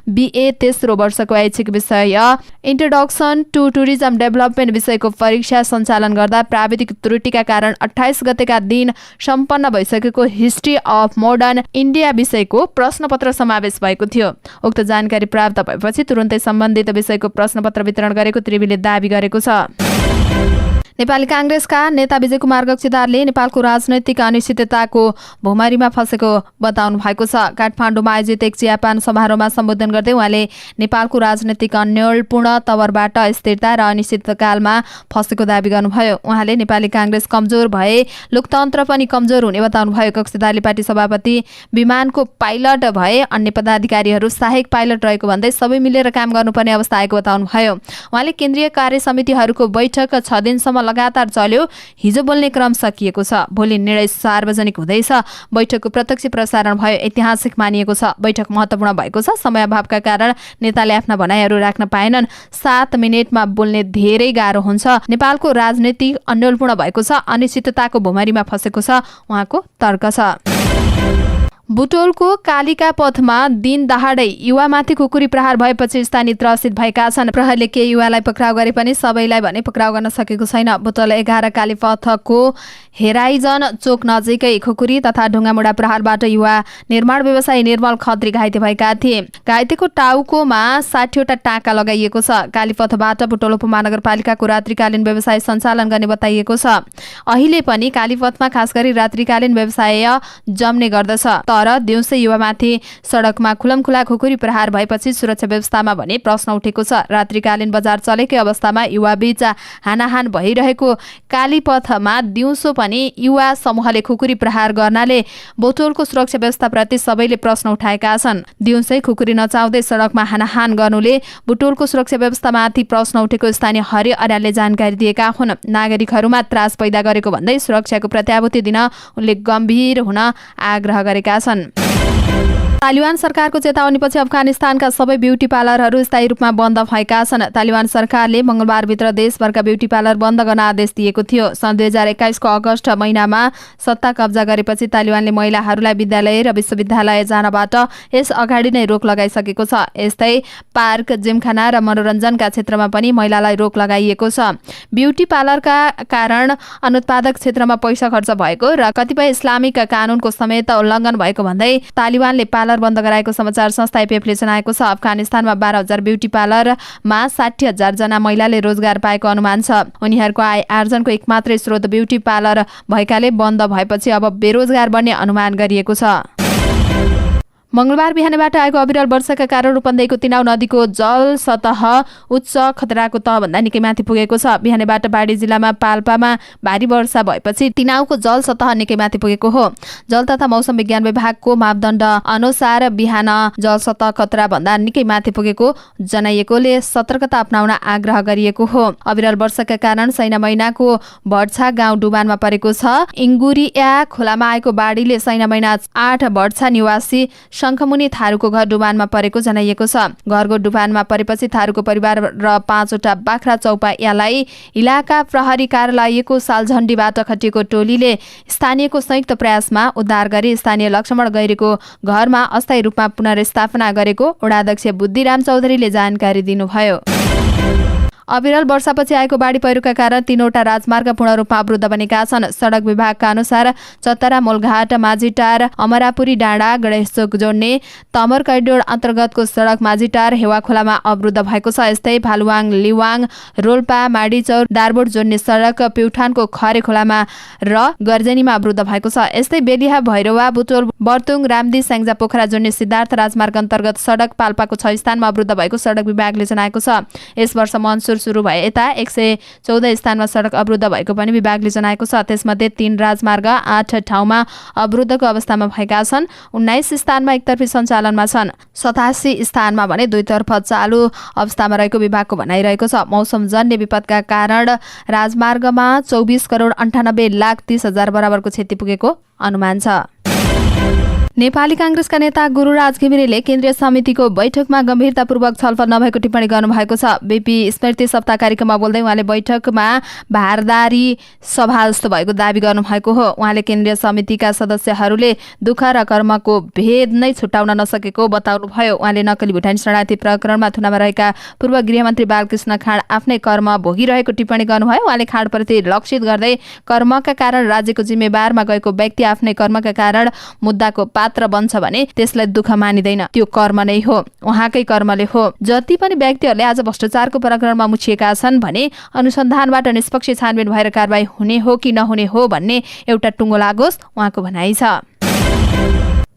बीए तेस्रो वर्षको ऐच्छिक विषय इन्ट्रोडक्सन टु टुरिज्म डेभलपमेन्ट विषयको परीक्षा सञ्चालन गर्दा प्राविधिक त्रुटिका कारण 28 गतेका दिन सम्पन्न भइसकेको हिस्ट्री अफ मोडर्न इन्डिया विषयको प्रश्नपत्र समावेश भएको थियो। उक्त जानकारी प्राप्त भएपछि तुरुन्तै सम्बन्धित विषयको प्रश्नपत्र वितरण गरेको त्रिवीले दावी गरेको छ। नेपाली कांग्रेसका नेता विजय कुमार गच्छिदारले नेपालको राजनैतिक अनिश्चितताको भुमरीमा फसेको बताउनु भएको छ। काठमाडौँमा आयोजित एक चियापान समारोहमा सम्बोधन गर्दै उहाँले नेपालको राजनैतिक अन्योलपूर्ण तवरबाट स्थिरता र अनिश्चितकालमा फसेको दावी गर्नुभयो। उहाँले नेपाली कांग्रेस कमजोर भए लोकतन्त्र पनि कमजोर हुने बताउनुभयो। गच्छिदारले पार्टी सभापति विमानको पाइलट भए अन्य पदाधिकारीहरू सहायक पाइलट रहेको भन्दै सबै मिलेर काम गर्नुपर्ने अवस्था आएको बताउनुभयो। उहाँले केन्द्रीय कार्य समितिहरूको बैठक 6 दिनसम्म लगातार चल्यो। हिजो बोल्ने क्रम सकिएको छ। भोलि निर्णय सार्वजनिक हुँदैछ। बैठकको प्रत्यक्ष प्रसारण भयो। ऐतिहासिक मानिएको छ। बैठक महत्त्वपूर्ण भएको छ। समय अभावका कारण नेताले आफ्ना भनाइहरू राख्न पाएनन्। 7 मिनेटमा बोल्ने धेरै गाह्रो हुन्छ। नेपालको राजनीति अन्योलपूर्ण भएको छ। अनिश्चितताको भुमरीमा फसेको छ, उहाँको तर्क छ। बुटोलको कालिका पथमा दिन दहाडै युवामाथि कुकुरी प्रहार भएपछि स्थानीय त्रसित भएका छन्। प्रहरीले केही युवालाई पक्राउ गरे पनि सबैलाई भने पक्राउ गर्न सकेको छैन। बुटोल 11 कालीपथको हेराइजन चोक नजिकै खुकुरी तथा ढुङ्गामुढा प्रहारबाट युवा निर्माण व्यवसायी निर्मल खत्री घाइते भएका थिए। घाइतेको टाउकोमा 60वटा टाँका लगाइएको छ। कालीपथबाट बुटोल उपमहानगरपालिकाको रात्रिकालीन व्यवसाय सञ्चालन गर्ने बताइएको छ। अहिले पनि कालीपथमा खास गरी रात्रिकालीन व्यवसाय जम्ने गर्दछ। तर दिउँसै युवामाथि सडकमा खुलमखुला खुकुरी प्रहार भएपछि सुरक्षा व्यवस्थामा भने प्रश्न उठेको छ। रात्रिकालीन बजार चलेकै अवस्थामा युवाबीच हानाहान भइरहेको कालीपथमा दिउँसो पनि युवा समूहले खुकुरी प्रहार गर्नाले बुटोलको सुरक्षा व्यवस्थाप्रति सबैले प्रश्न उठाएका छन्। दिउँसै खुकुरी नचाउँदै सडकमा हानाहान गर्नुले बुटोलको सुरक्षा व्यवस्थामाथि प्रश्न उठेको स्थानीय हरि अर्यालले जानकारी दिएका हुन्। नागरिकहरूमा त्रास पैदा गरेको भन्दै सुरक्षाको प्रत्याभूति दिन उनले गम्भीर हुन आग्रह गरेका छन्। तालिबान सरकारको चेतावनीपछि अफगानिस्तानका सबै ब्युटी पार्लरहरू स्थायी रूपमा बन्द भएका छन्। तालिबान सरकारले मंगलबारभित्र देशभरका ब्युटी पार्लर बन्द गर्न आदेश दिएको थियो। सन् 2021 को अगस्त महिनामा सत्ता कब्जा गरेपछि तालिबानले महिलाहरूलाई विद्यालय र विश्वविद्यालय जानबाट यस अगाडि नै रोक लगाइसकेको छ। यस्तै पार्क, जिमखाना र मनोरञ्जनका क्षेत्रमा पनि महिलालाई रोक लगाइएको छ। ब्युटी पार्लरका कारण अनुत्पादक क्षेत्रमा पैसा खर्च भएको र कतिपय इस्लामिक कानूनको समेत उल्लङ्घन भएको भन्दै तालिबानले पार्लर बन्द गराएको समाचार संस्था एपिएफले जनाएको छ। अफगानिस्तानमा 12,000 ब्युटी पार्लरमा 60,000 जना महिलाले रोजगार पाएको अनुमान छ। उनीहरूको आय आर्जनको एकमात्रै स्रोत ब्युटी पार्लर भएकाले बन्द भएपछि अब बेरोजगार बन्ने अनुमान गरिएको छ। मंगलबार बिहानबाट आएको अविरल वर्षाका कारण रूपन्देहीको तिनाउ नदीको जल सतह उच्च खतराको तहभन्दा निकै माथि पुगेको छ। बिहानबाट बाडी जिल्लामा पाल्पामा भारी वर्षा भएपछि तिनाउको जल सतह निकै माथि पुगेको हो। जल तथा मौसम विज्ञान विभागको मापदण्ड अनुसार बिहान जल सतह खतरा भन्दा निकै माथि पुगेको जनाइएकोले सतर्कता अपनाउन आग्रह गरिएको हो। अविरल वर्षाका कारण सैना मैनाको भड्छा गाउँ डुबानमा परेको छ। इङ्गुरिया खोलामा आएको बाढीले सैना मैना 8 भड्छा निवासी शङ्खमुनि थारूको घर डुबानमा परेको जनाइएको छ। घरको डुबानमा परेपछि थारूको परिवार र 5वटा बाख्रा चौपायालाई इलाका प्रहरी कार्यालयको सालझण्डीबाट खटिएको टोलीले स्थानीयको संयुक्त प्रयासमा उद्धार गरी स्थानीय लक्ष्मण गैरीको घरमा अस्थायी रूपमा पुनर्स्थापना गरेको वडाध्यक्ष बुद्धिराम चौधरीले जानकारी दिनुभयो। अविरल वर्षापछि आएको बाढी पहिरोका कारण 3वटा राजमार्ग पूर्ण रूपमा अवरुद्ध बनेका छन्। सडक विभागका अनुसार चतरा मोलघाट माझीटार अमरापुरी डाँडा गणेशचोक जोड्ने तमर कैडोर अन्तर्गतको सडक माझीटार हेवा खोलामा अवरुद्ध भएको छ। यस्तै भालुवाङ लिवाङ रोल्पा माडीचौर दारबोट जोड्ने सडक प्युठानको खरे खोलामा र गर्जनीमा अवरुद्ध भएको छ। यस्तै बेलिया भैरवा बुटोल बर्तुङ रामदी स्याङ्जा पोखरा जोड्ने सिद्धार्थ राजमार्ग अन्तर्गत सडक पाल्पाको 6 स्थानमा अवरुद्ध भएको सडक विभागले जनाएको छ। यस वर्ष मनसुन सुरु भए यता 114 स्थानमा सडक अवरुद्ध भएको पनि विभागले जनाएको छ। त्यसमध्ये 3 राजमार्ग 8 ठाउँमा अवरुद्धको अवस्थामा भएका छन्। 19 स्थानमा एकतर्फी सञ्चालनमा छन्। 87 स्थानमा भने दुईतर्फ चालु अवस्थामा रहेको विभागको भनाइरहेको छ। मौसमजन्य विपदका कारण राजमार्गमा 24 करोड 98 लाख 30 हजार बराबरको क्षति पुगेको अनुमान छ। नेपाली कांग्रेसका नेता गुरुराज घिमिरेले केन्द्रीय समितिको बैठकमा गम्भीरतापूर्वक छलफल नभएको टिप्पणी गर्नुभएको छ। बीपी स्मृति सप्ताह कार्यक्रममा बोल्दै उहाँले बैठकमा भारदारी सभा जस्तो भएको दावी गर्नुभएको हो। उहाँले केन्द्रीय समितिका सदस्यहरूले दुःख र कर्मको भेद नै छुटाउन नसकेको बताउनुभयो। उहाँले नक्कली भुटानी शरणार्थी प्रकरणमा थुनामा रहेका पूर्व गृहमन्त्री बालकृष्ण खाँड आफ्नै कर्म भोगिरहेको टिप्पणी गर्नुभयो। उहाँले खाँडप्रति लक्षित गर्दै कर्मका कारण राज्यको जिम्मेवारमा गएको व्यक्ति आफ्नै कर्मका कारण मुद्दाको पात्र बन्छ भने त्यसलाई दुःख मानिदैन, त्यो कर्म नै हो, उहाँकै कर्मले हो। जति पनि व्यक्तिहरूले आज भ्रष्टाचारको प्रकरणमा मुछिएका छन् भने अनुसन्धानबाट निष्पक्ष छानबिन भएर कारबाही हुने हो कि नहुने हो भन्ने एउटा टुङ्गो लागोस्, उहाँको भनाइ छ।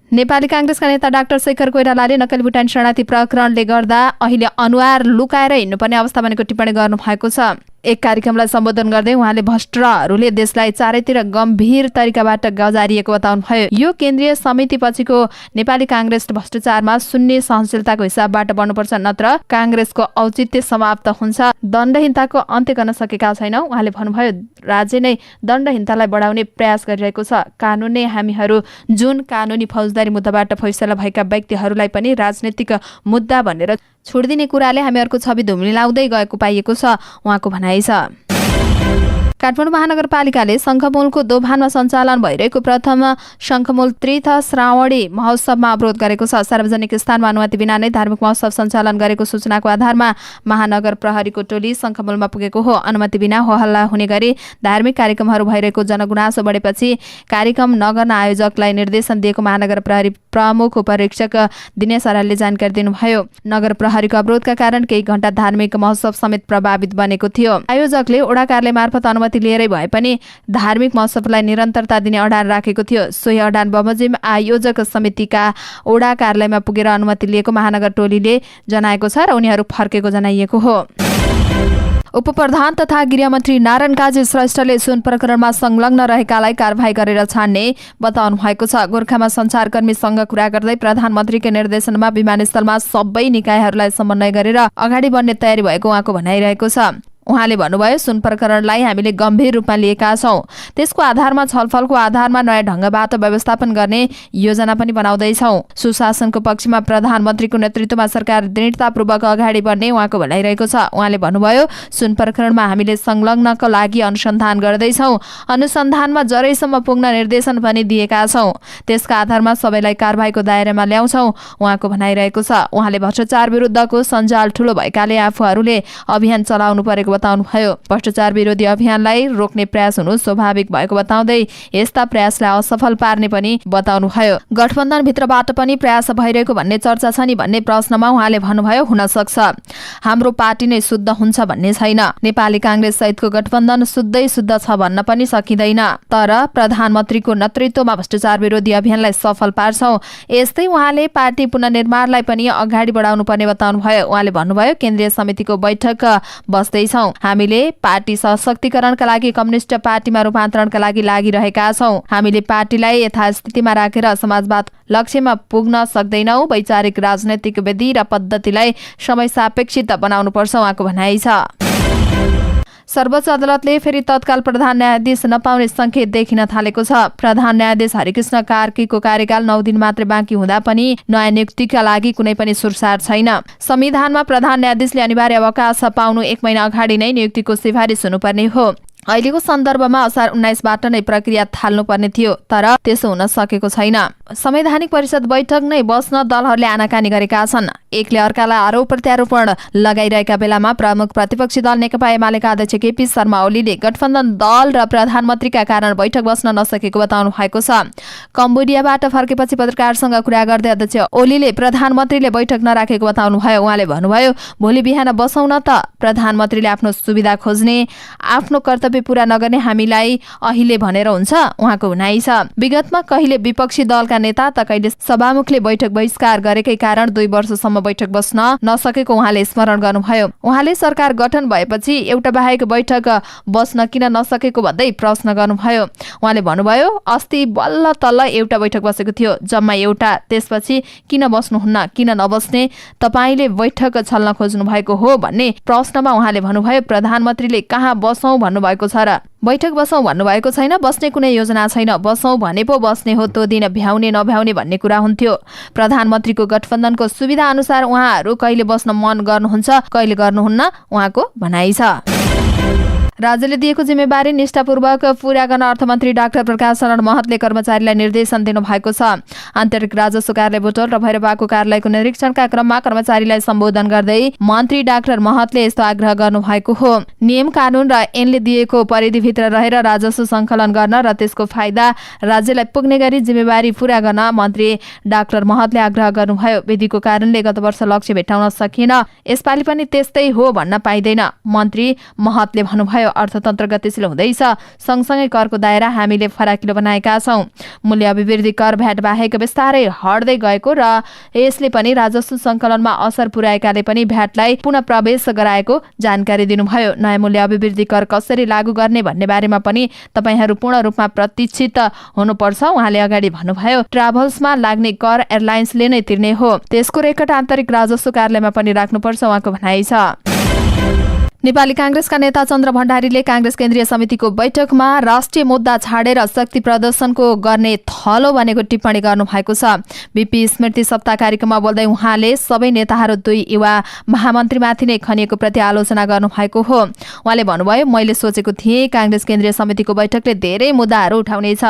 नेपाली कांग्रेसका नेता डाक्टर शेखर कोइरालाले नक्कली भुटानी शरणार्थी प्रकरणले गर्दा अहिले अनुहार लुकाएर हिँड्नुपर्ने अवस्था बनेको टिप्पणी गर्नुभएको छ। एक कार्यक्रमलाई सम्बोधन गर्दै उहाँले भ्रष्टहरूले देशलाई चारैतिर गम्भीर तरिकाबाट गजारिएको बताउनुभयो। यो केन्द्रीय समिति पछिको नेपाली कांग्रेस भ्रष्टाचारमा शून्य सहनशीलताको हिसाबबाट बन्नुपर्छ, नत्र कांग्रेसको औचित्य समाप्त हुन्छ। दण्डहीनताको अन्त्य गर्न सकेका छैनौं। उहाँले भन्नुभयो, राज्य नै दण्डहीनतालाई बढाउने प्रयास गरिरहेको छ। कानूनले हामीहरू जुन कानूनी फौजदारी मुद्दाबाट फैसला भएका व्यक्तिहरूलाई पनि राजनीतिक मुद्दा भनेर छोडिदिने कुराले हामीहरूको छवि धुम्लिलाउँदै गएको पाइएको छ, उहाँको भनाइ छ। काठमाडौँ महानगरपालिकाले शङ्खमूलको दोभानमा सञ्चालन भइरहेको प्रथम शङ्खमूल तीर्थ श्रावणी महोत्सवमा अवरोध गरेको छ। सार्वजनिक स्थानमा अनुमति बिना नै धार्मिक महोत्सव सञ्चालन गरेको सूचनाको आधारमा महानगर प्रहरीको टोली शङ्खमूलमा पुगेको हो। अनुमति बिना होहल्ला हुने गरी धार्मिक कार्यक्रमहरू भइरहेको जनगुनासो बढेपछि कार्यक्रम नगर्न आयोजकलाई निर्देशन दिएको महानगर प्रहरी प्रमुख उपरीक्षक दिनेश अर्यालले जानकारी दिनुभयो। नगर प्रहरीको अवरोधका कारण केही घण्टा धार्मिक महोत्सव समेत प्रभावित बनेको थियो। आयोजकले ओडा कार्यालय मार्फत अनुमति अनुमति लिएरै भए पनि धार्मिक महोत्सवलाई निरन्तरता दिने अडान राखेको थियो। सोही अडान बमोजिम आयोजक समितिका ओडा कार्यालयमा पुगेर अनुमति लिएको महानगर टोलीले जनाएको छ र उनीहरू फर्केको जनाइएको हो। उपप्रधान तथा गृहमन्त्री नारायण काजी श्रेष्ठले सुन प्रकरणमा संलग्न रहेकालाई कारबाही गरेर छान्ने बताउनु भएको छ। गोर्खामा सञ्चारकर्मीसँग कुरा गर्दै प्रधानमन्त्रीको निर्देशनमा विमानस्थलमा सबै निकायहरूलाई समन्वय गरेर अगाडि बढ्ने तयारी भएको उहाँको भनाइरहेको छ। उहाँले भन्नुभयो, सुन प्रकरणलाई हामीले गम्भीर रूपमा लिएका छौं। त्यसको आधारमा छलफलको आधारमा नयाँ ढंगबाट व्यवस्थापन गर्ने योजना पनि बनाउँदैछौं। सुशासनको पक्षमा प्रधानमन्त्रीको नेतृत्वमा सरकार दृढतापूर्वक अगाडि बढ्ने उहाँको भनाइरहेको छ। उहाँले भन्नुभयो, सुन प्रकरणमा हामीले संलग्नका लागि अनुसन्धान गर्दैछौं। अनुसन्धानमा जरैसम्म पुग्न निर्देशन पनि दिएका छौं। त्यसका आधारमा सबैलाई कारबाहीको दायरामा ल्याउँछौं, उहाँको भनाइरहेको छ। उहाँले भ्रष्टाचार विरुद्धको सञ्जाल ठूलो भएकाले आफूहरूले अभियान चलाउनु परेको बताउनुभयो। भ्रष्टाचार विरोधी अभियानलाई रोक्ने प्रयास हुनु स्वाभाविक भएको बताउँदै यस्ता प्रयासलाई असफल पार्ने पनि बताउनुभयो। गठबन्धन भित्रबाट पनि प्रयास भइरहेको भन्ने चर्चा छ नि भन्ने प्रश्नमा उहाँले भन्नुभयो, हुन सक्छ। हाम्रो पार्टी नै शुद्ध हुन्छ भन्ने छैन। नेपाली कांग्रेस सहितको गठबन्धन शुद्धै शुद्ध छ भन्न पनि सकिँदैन। तर प्रधानमन्त्रीको नेतृत्वमा भ्रष्टाचार विरोधी अभियानलाई सफल पार्छौं। यस्तै उहाँले पार्टी पुनर्निर्माणलाई पनि अगाडि बढाउनु पर्ने बताउनुभयो। उहाँले भन्नुभयो, केन्द्रीय समितिको बैठक बस्दैछौं। हामीले पार्टी सशक्तिकरणका लागि कम्युनिस्ट पार्टीमा रूपान्तरणका लागि लागिरहेका छौं। हामीले पार्टीलाई यथास्थितिमा राखेर समाजवाद लक्ष्यमा पुग्न सक्दैनौं। वैचारिक राजनैतिक विधि र पद्धतिलाई समय सापेक्षित बनाउनुपर्छ, उहाँको भनाइ छ। सर्वोच्च अदालतले फेरि तत्काल प्रधान न्यायाधीश नपाउने संकेत देखिन थालेको छ। प्रधान न्यायाधीश हरिकृष्ण कार्कीको कार्यकाल 9 दिन मात्रै बाँकी हुँदा पनि नयाँ नियुक्तिका लागि कुनै पनि सुरसार छैन। संविधानमा प्रधान न्यायाधीशले अनिवार्य अवकाश पाउनु 1 महिना अगाडि नै नियुक्तिको सिफारिस हुनुपर्ने हो। अहिलेको सन्दर्भमा असार 19बाट नै प्रक्रिया थाल्नुपर्ने थियो, तर त्यसो हुन सकेको छैन। संवैधानिक परिषद बैठक नै बस्न दलहरूले आनाकानी गरेका छन्। एकले अर्कालाई आरोप प्रत्यारोपण लगाइरहेका बेलामा प्रमुख प्रतिपक्षी दल नेकपा एमालेका अध्यक्ष केपी शर्मा ओलीले गठबन्धन दल र प्रधानमन्त्रीका कारण बैठक बस्न नसकेको बताउनु भएको छ। कम्बोडियाबाट फर्केपछि पत्रकारसँग कुरा गर्दै अध्यक्ष ओलीले प्रधानमन्त्रीले बैठक नराखेको बताउनुभयो। उहाँले भन्नुभयो, भोलि बिहान बसौँ न त। प्रधानमन्त्रीले आफ्नो सुविधा खोज्ने, आफ्नो कर्तव्य पूरा नगर्ने हामीलाई अहिले भनेर हुन्छ, उहाँको भनाइ छ। विगतमा कहिले विपक्षी दलका नेता त कहिले सभामुखले बैठक बहिष्कार गरेकै कारण 2 वर्षसम्म बैठक बस्न नसकेको उहाँले स्मरण गर्नुभयो। उहाँले सरकार गठन भएपछि एउटा बाहेक बैठक बस्न किन नसकेको भन्दै प्रश्न गर्नुभयो। उहाँले भन्नुभयो, अस्ति बल्ल तल्ल एउटा बैठक बसेको थियो, जम्मा एउटा। त्यसपछि किन बस्नुहुन्न, किन नबस्ने? तपाईले बैठक छल्न खोज्नु भएको हो भन्ने प्रश्नमा उहाँले भन्नुभयो, प्रधानमन्त्रीले कहाँ बसौं भन्नुभएको छ र? बैठक बसौं भन्नुभएको छैन। बस्ने कुनै योजना छैन। बसौं भने पो बस्ने हो, त्यो दिन भ्याउने नभ्याउने भन्ने कुरा हुन्थ्यो। प्रधानमन्त्रीको गठबन्धनको सुविधा अनुसार उहाँहरू कहिले बस्न मन गर्नुहुन्छ, कहिले गर्नुहुन्न, उहाँको भनाइ छ। राज्यले दिएको जिम्मेवारी निष्ठापूर्वक पूरा गर्न अर्थमन्त्री डाक्टर प्रकाश शरण महतले कर्मचारीलाई निर्देशन दिनुभएको छ। आन्तरिक राजस्व कार्यालय बुटोल र भैरवाको कार्यालयको निरीक्षणका क्रममा कर्मचारीलाई सम्बोधन गर्दै मन्त्री डाक्टर महतले यस्तो आग्रह गर्नुभएको हो। नियम कानून र ऐनले दिएको परिधिभित्र रहेर राजस्व सङ्कलन गर्न र त्यसको फाइदा राज्यलाई पुग्ने गरी जिम्मेवारी पूरा गर्न मन्त्री डाक्टर महतले आग्रह गर्नुभयो। विधिको कारणले गत वर्ष लक्ष्य भेट्टाउन सकिएन, यसपालि पनि त्यस्तै हो भन्न पाइँदैन, मन्त्री महतले भन्नुभयो। अर्थतन्त्र गतिशील हुँदैछ, सँगसँगै करको दायरा हामीले फराकिलो बनाएका छौं। मूल्य अभिवृद्धि कर भ्याट बाहेक बिस्तारै हट्दै गएको र यसले पनि राजस्व सङ्कलनमा असर पुर्याएकाले पनि भ्याटलाई पुनः प्रवेश गराएको जानकारी दिनुभयो। नयाँ मूल्य अभिवृद्धि कर कसरी लागू गर्ने भन्ने बारेमा पनि तपाईहरू पूर्ण रूपमा प्रतिष्ठित हुनुपर्छ, उहाँले अगाडि भन्नुभयो। ट्राभल्समा लाग्ने कर एयरलाइन्सले नै तिर्ने हो, त्यसको रेकर्ड आन्तरिक राजस्व कार्यालयमा पनि राख्नुपर्छ, उहाँको भनाइ छ। नेपाली कांग्रेसका नेता चन्द्र भण्डारीले कांग्रेस केन्द्रीय समितिको बैठकमा राष्ट्रिय मुद्दा छाडेर शक्ति प्रदर्शनको गर्ने थलो भनेको टिप्पणी गर्नुभएको छ। बीपी स्मृति सप्ताह कार्यक्रममा बोल्दै उहाँले सबै नेताहरू 2 युवा महामन्त्रीमाथि नै खनिएको प्रति आलोचना गर्नुभएको हो। उहाँले भन्नुभयो, मैले सोचेको थिएँ कांग्रेस केन्द्रीय समितिको बैठकले धेरै मुद्दाहरू उठाउनेछ,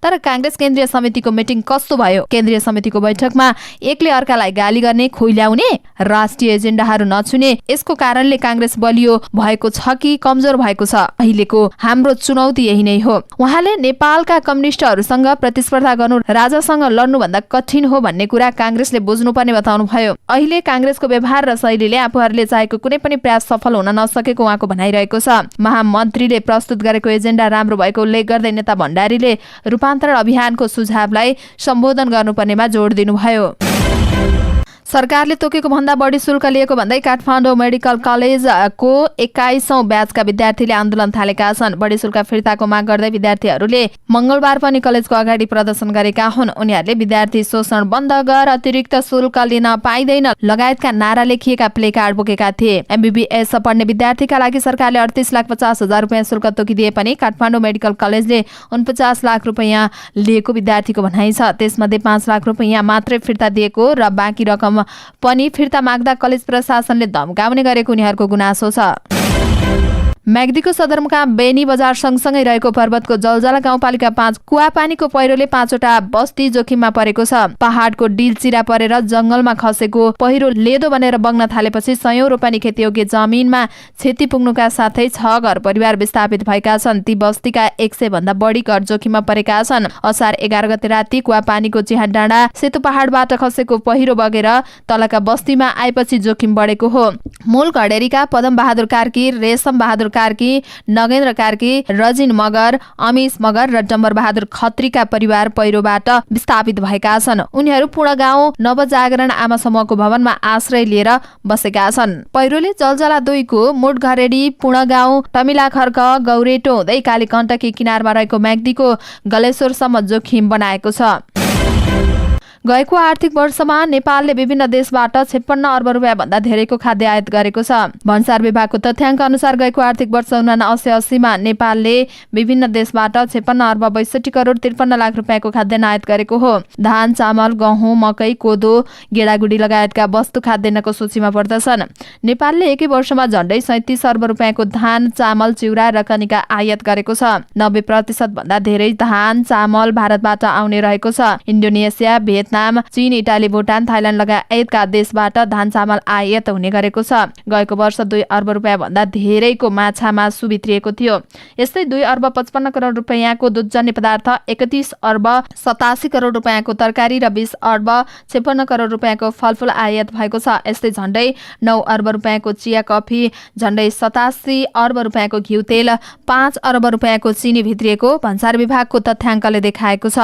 तर कांग्रेस केन्द्रीय समितिको मिटिङ कस्तो भयो? केन्द्रीय समितिको बैठकमा एकले अर्कालाई गाली गर्ने, खुइल्याउने, राष्ट्रिय एजेन्डाहरू नछुने, यसको कारणले कांग्रेस बलियो भएको छ कि कमजोर भएको छ? अहिलेको हाम्रो चुनौती यही नै हो। उहाँले नेपालका कम्युनिस्टहरूसँग प्रतिस्पर्धा गर्नु राजासँग लड्नुभन्दा कठिन हो भन्ने कुरा कांग्रेसले बुझ्नुपर्ने बताउनुभयो। अहिले कांग्रेसको व्यवहार र शैलीले आफूहरूले चाहेको कुनै पनि प्रयास सफल हुन नसकेको उहाँको भनाइरहेको छ। महामन्त्रीले प्रस्तुत गरेको एजेन्डा राम्रो भएको उल्लेख गर्दै नेता भण्डारीले रूपान्तरण अभियानको सुझावलाई सम्बोधन गर्नुपर्नेमा जोड दिनुभयो। सरकारले तोकेको भन्दा बढी शुल्क लिएको भन्दै काठमाडौँ मेडिकल कलेजको 21औं ब्याचका विद्यार्थीले आन्दोलन थालेका छन्। बढी शुल्क फिर्ताको माग गर्दै विद्यार्थीहरूले मंगलबार पनि कलेजको अगाडि प्रदर्शन गरेका हुन्। उनीहरूले विद्यार्थी शोषण बन्द गर, अतिरिक्त शुल्क लिन पाइँदैन लगायतका नारा लेखिएका प्ले कार्ड बोकेका थिए। एमबीबीएस पढ्ने विद्यार्थीका लागि सरकारले 38,50,000 रुपियाँ शुल्क तोकिदिए पनि काठमाडौँ मेडिकल कलेजले 49 लाख रुपियाँ लिएको विद्यार्थीको भनाइ छ। त्यसमध्ये 5 लाख रुपियाँ मात्रै फिर्ता दिएको र बाँकी रकम पनि फिर्ता माग्दा कलेज प्रशासनले धम्काउने गरेको उनीहरूको गुनासो छ। म्याग्दीको सदरमुकाम बेनी बजार सँगसँगै रहेको पर्वतको जलजला गाउँपालिका 5 कुवापानीको पहिरोले 5वटा बस्ती जोखिममा परेको छ। पहाडको डिलचिरा परेर जंगलमा खसेको पहिरो लेदो बनेर बग्न थालेपछि 100 रोपनी खेतीयोग्य जमिनमा क्षति पुग्नुका साथै 6 घर परिवार विस्थापित भएका छन्। ती बस्तीका 100 भन्दा बढी घर जोखिममा परेका छन्। असार 11 गते राति कुवापानीको चिहाडाँडा सेतु पहाडबाट खसेको पहिरो बगेर तलका बस्तीमा आएपछि जोखिम बढेको हो। मूल घडेरीका पदम बहादुर कार्की, रेशम बहादुर कार्की, नगेन्द्र कार्की, रजिन मगर, अमिश मगर र डम्बर बहादुर खत्रीका परिवार पहिरोबाट विस्थापित भएका छन्। उनीहरू पूर्णगाउँ नवजागरण आमा समूहको भवनमा आश्रय लिएर बसेका छन्। पहिरोले जलजला 2 को मुटघरेडी, पूर्णगाउँ, टमिला खर्क, गौरेटो हुँदै कालीकण्टकी किनारमा रहेको म्याग्दीको गलेश्वरसम्म जोखिम बनाएको छ। गएको आर्थिक वर्षमा नेपालले विभिन्न देशबाट 56 अर्ब रुपियाँ भन्दा धेरैको खाद्य आयात गरेको छ। भन्सार विभागको तथ्याङ्क अनुसार गएको आर्थिक वर्ष 79-80 मा नेपालले विभिन्न देशबाट 56 अर्ब 62 करोड 53 लाख रुपियाँको खाद्यान्न आयात गरेको हो। धान, चामल, गहुँ, मकै, कोदो, गेडागुडी लगायतका वस्तु खाद्यान्नको सूचीमा पर्दछन्। नेपालले एकै वर्षमा झण्डै 37 अर्ब रुपियाँको धान, चामल, चिउरा र कनिका आयात गरेको छ। 90% भन्दा धेरै धान, चामल भारतबाट आउने रहेको छ। इन्डोनेसिया, भियतनाम, चीन, इटाली, भुटान, थाइल्याण्ड लगायतका देशबाट धान चामल आयात हुने गरेको छ। गएको वर्ष 2 अर्ब रुपियाँ भन्दा धेरैको माछा मासु भित्रिएको थियो। यस्तै 2 अर्ब 55 करोड रुपियाँको दुधजन्य पदार्थ, 31 अर्ब 87 करोड रुपियाँको तरकारी र 20 अर्ब 56 करोड रुपियाँको फलफुल आयात भएको छ। यस्तै झण्डै 9 अर्ब रुपियाँको चिया, कफी, झण्डै 87 अर्ब रुपियाँको घिउ तेल, 5 अर्ब रुपियाँको चिनी भित्रिएको भन्सार विभागको तथ्याङ्कले देखाएको छ।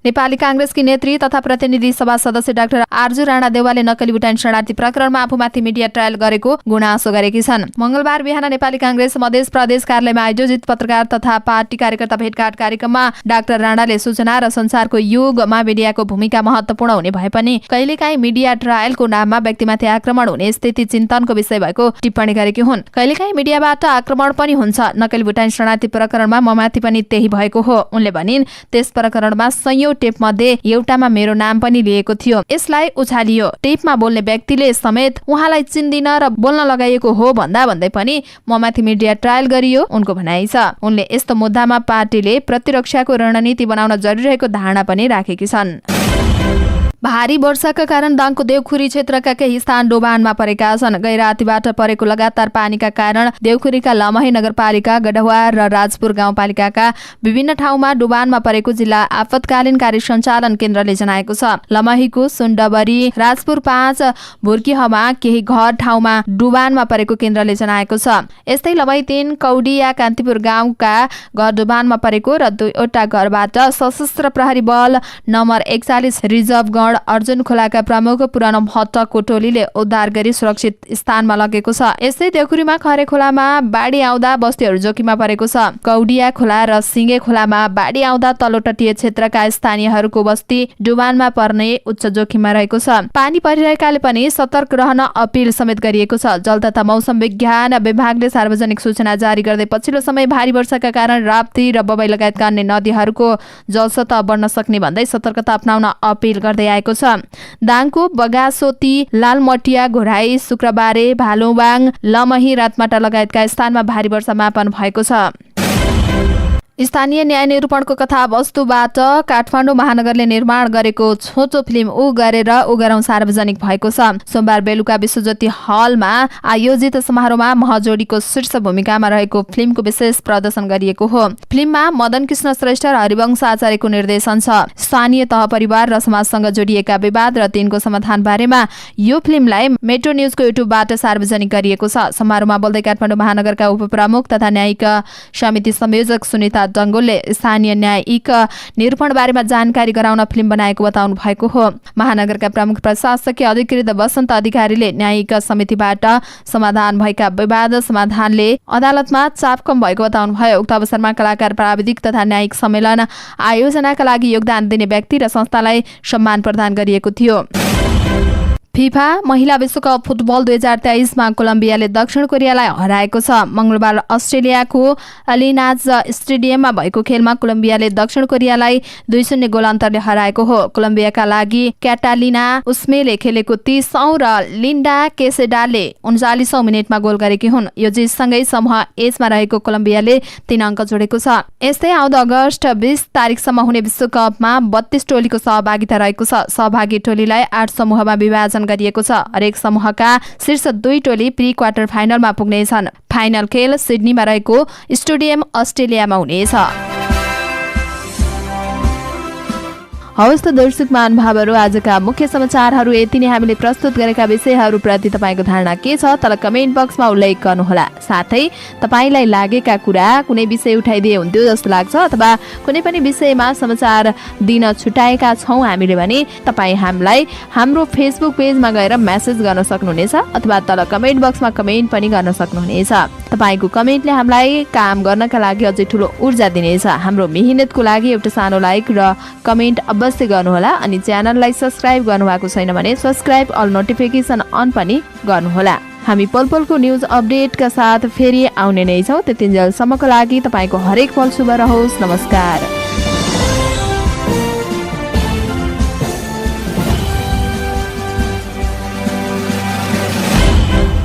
नेपाली कांग्रेसकी नेत्री तथा प्रतिनिधि सभा सदस्य डाक्टर आर्जु राणा देउवाले नक्कली भुटानी शरणार्थी प्रकरणमा आफूमाथि मिडिया ट्रायल गरेको गुनासो गरेकी छन्। मंगलबार बिहान नेपाली कांग्रेस मधेस प्रदेश कार्यालयमा आयोजित पत्रकार तथा पार्टी कार्यकर्ता भेटघाट कार्यक्रममा डाक्टर राणाले सूचना र संचारको युगमा मिडियाको भूमिका महत्वपूर्ण हुने भए पनि कहिलेकाहीँ मिडिया ट्रायलको नाममा व्यक्तिमाथि आक्रमण हुने स्थिति चिन्तनको विषय भएको टिप्पणी गरेकी हुन्। कहिलेकाहीँ मिडियाबाट आक्रमण पनि हुन्छ। नक्कली भुटानी शरणार्थी प्रकरणमा ममाथि पनि त्यही भएको हो। उनले भनिन्, त्यस प्रकरणमा संयौं टेप मध्ये एउटामा मेरो नाम पनि लिएको थियो। यसलाई उछालियो। टेपमा बोल्ने व्यक्तिले समेत उहाँलाई चिन्दिन र बोल्न लगाइएको हो भन्दै पनि ममाथि मिडिया ट्रायल गरियो, उनको भनाइ छ। उनले यस्तो मुद्दामा पार्टीले प्रतिरक्षाको रणनीति बनाउन जरुरी रहेको धारणा पनि राखेकी छन्। भारी वर्षाका कारण दाङको देवखुरी क्षेत्रका केही स्थान डुबानमा परेका छन्। गैरातीबाट परेको लगातार पानीका कारण देवखुरीका लमही नगरपालिका, गढवा र राजपुर गाउँपालिकाका विभिन्न ठाउँमा डुबानमा परेको जिल्ला आपतकालीन कार्य सञ्चालन केन्द्रले जनाएको छ। लमहीको सुनडबरी, राजपुर 5, भुर्कीहमा केही घर ठाउँमा डुबानमा परेको केन्द्रले जनाएको छ। यस्तै लमही 3, कौडिया, कान्तिपुर गाउँका घर डुबानमा परेको र 2वटा घरबाट सशस्त्र प्रहरी बल नम्बर 41 रिजर्भ गण अर्जुन खोलाका प्रमुख पुरानो भट्टको टोलीले उद्धार गरी सुरक्षित स्थानमा लगेको छ। यस्तै देवखुरीमा खरे खोलामा बाढी आउँदा बस्तीहरू जोखिममा परेको छ। कौडिया खोला र सिंगे खोलामा बाढी आउँदा तल्लो तटीय क्षेत्रका स्थानीयहरूको बस्ती डुबानमा पर्ने उच्च जोखिममा रहेको छ। पानी परिरहेकाले पनि सतर्क रहन अपिल समेत गरिएको छ। जल तथा मौसम विज्ञान विभागले सार्वजनिक सूचना जारी गर्दै पछिल्लो समय भारी वर्षाका कारण राप्ती र बबई लगायतका अन्य नदीहरूको जलसतह बढ्न सक्ने भन्दै सतर्कता अपनाउन अपिल गर्दै आएको छ। दाङको बगासोती, लालमटिया, घोराई, शुक्रबारे, भालुवाङ, लमही, रातमाटा लगायतका स्थानमा भारी वर्षा मापन भएको छ। स्थानीय न्याय निरूपणको कथावस्तुबाट काठमाडौँ महानगरले निर्माण गरेको छोटो फिल्म ऊ गरेर ऊ गरौँ सार्वजनिक भएको छ। सोमबार बेलुका विश्वज्योति हलमा आयोजित समारोहमा महजोडीको शीर्ष भूमिकामा रहेको फिल्मको विशेष प्रदर्शन गरिएको हो। फिल्ममा मदन कृष्ण श्रेष्ठ र हरिवंश आचार्यको निर्देशन छ। स्थानीय तह परिवार र समाजसँग जोडिएका विवाद र तिनको समाधान बारेमा यो फिल्मलाई मेट्रो न्युजको युट्युबबाट सार्वजनिक गरिएको छ। समारोहमा बोल्दै काठमाडौँ महानगरका उपप्रमुख तथा न्यायिक समिति संयोजक सुनिता डंगोलले स्थानीय न्यायिक निरूपण बारेमा जानकारी गराउन फिल्म बनाएको बताउनु भएको हो। महानगरका प्रमुख प्रशासकीय अधिकृत वसन्त अधिकारीले न्यायिक समितिबाट समाधान भएका विवाद समाधानले अदालतमा चाप कम भएको बताउनुभयो। उक्त अवसरमा कलाकार, प्राविधिक तथा न्यायिक सम्मेलन आयोजनाका लागि योगदान दिने व्यक्ति र संस्थालाई सम्मान प्रदान गरिएको थियो। फिफा महिला विश्वकप फुटबल 2023मा कोलम्बियाले दक्षिण कोरियालाई हराएको छ। मंगलबार अस्ट्रेलियाको अलिनाज स्टेडियममा भएको खेलमा कोलम्बियाले दक्षिण कोरियालाई 2-0 गोल अन्तरले हराएको हो। कोलम्बियाका लागि क्याटालिना उस्मेले खेलेको 30औं र लिन्डा केसेडाले 39औं मिनेटमा गोल गरेकी हुन्। यो जितसँगै समूह एचमा रहेको कोलम्बियाले 3 अङ्क जोडेको छ। यस्तै आउँदो अगस्त 20 तारिकसम्म हुने विश्वकपमा 32 टोलीको सहभागिता रहेको छ। सहभागी टोलीलाई 8 समूहमा विभाजन गरिएको छ। हरेक समूहका शीर्ष 2 टोली प्री क्वार्टर फाइनलमा पुग्नेछन्। फाइनल खेल सिडनीमा रहेको स्टेडियम अस्ट्रेलियामा हुनेछ। हवस् त दर्शक महानुभावहरू, आजका मुख्य समाचारहरू यति नै। हामीले प्रस्तुत गरेका विषयहरूप्रति तपाईँको धारणा के छ तल कमेन्ट बक्समा उल्लेख गर्नुहोला। साथै तपाईँलाई लागेका कुरा कुनै विषय उठाइदिए हुन्थ्यो जस्तो लाग्छ अथवा कुनै पनि विषयमा समाचार दिन छुटाएका छौँ हामीले भने तपाईँ हामीलाई हाम्रो फेसबुक पेजमा गएर मेसेज गर्न सक्नुहुनेछ अथवा तल कमेन्ट बक्समा कमेन्ट पनि गर्न सक्नुहुनेछ। तपाईँको कमेन्टले हामीलाई काम गर्नका लागि अझै ठुलो ऊर्जा दिनेछ। हाम्रो मेहनतको लागि एउटा सानो लाइक र कमेन्ट अवश्य गर्नुहोला। अनि च्यानललाई सब्स्क्राइब गर्नुभएको छैन भने सब्स्क्राइब अल नोटिफिकेसन अन पनि गर्नुहोला। हामी पलपलको न्युज अपडेटका साथ फेरि आउने नै छौँ। त्यतिन्जेलसम्मको लागि तपाईँको हरेक पल शुभ रहोस्। नमस्कार।